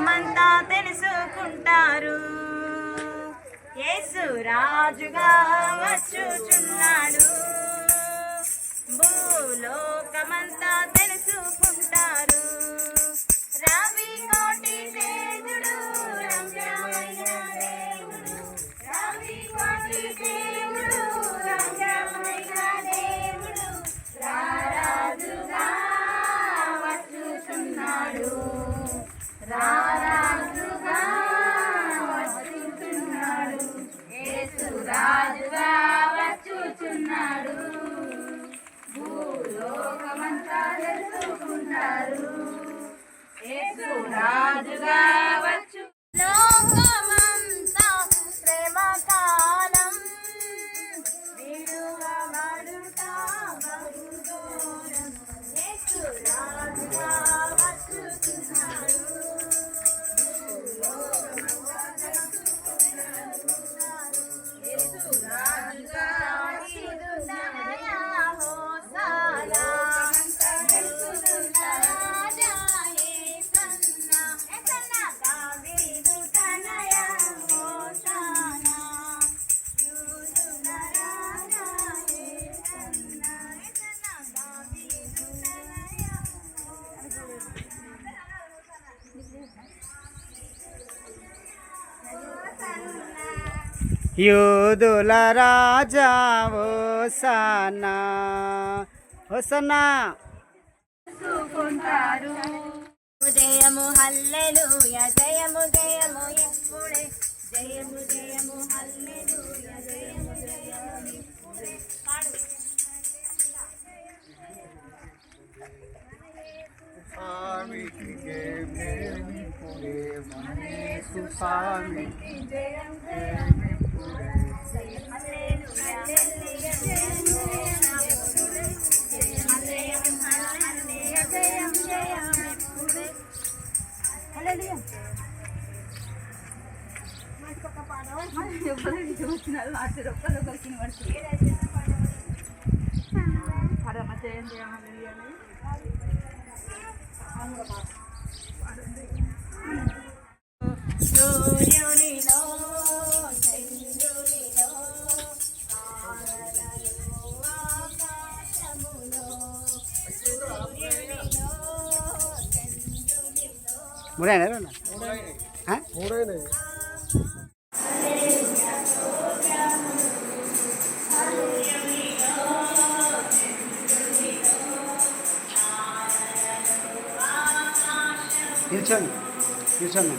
లోకమంతా తెలుసుకుంటారు. యేసు రాజుగా వచ్చుచున్నాడు, భూలోకమంతా తెలుసుకుంటారు. రవి కోటి తేజుడు రమ్యమైన దేవుడు, రవి కోటి తేజుడు రమ్యమైన దేవుడు, రారాజుగా వచ్చుచున్నాడు, రారాజుగా వచ్చుచున్నాడు, యేసు రాజుగా వచ్చుచున్నాడు, భూలోకమంతా తెలుసుకుంటారు. యేసు రాజుగా వచ్చు. లోకమంతా ప్రేమ కాలం విడువబడుట బహుదూరం, యేసు రాజుగా వచ్చుచున్నాడు, యేసు రాజుగా వచ్చుచున్నాడు. హోసానా రాజా యేసన్నా, యేసన్నా దావీదు తనయ, హోసానా యూదుల రాజా యేసన్నా, యేసన్నా దావీదు తనయ, యూదుల రాజా హోసన్నా, హోసన్నా. జయము హల్లెలూయా, జయము జయము ఇప్పుడే, జయము జయము హల్లెలూయా, జయము జయము ఇప్పుడే. పాడు. స్వామికి జయమేమిప్పుడే, మనేసు స్వామికి జయమేమిప్పుడే. హల్లెలూయా, హల్లెలూయా, జయము జయము హల్లెలూయా, హల్లెలూయా, జయము జయము ఇప్పుడే. హల్లెలూయా. వచ్చినారు మాస్టర్ ఒక్కరికి పడుతుంది. సూర్యునిలో చంద్రునిలో తారలలో ఆకాశములో, సూర్యునిలో చంద్రునిలో. మూడైనా మూడైనాయి. నిల్చోండి నిల్చోండి.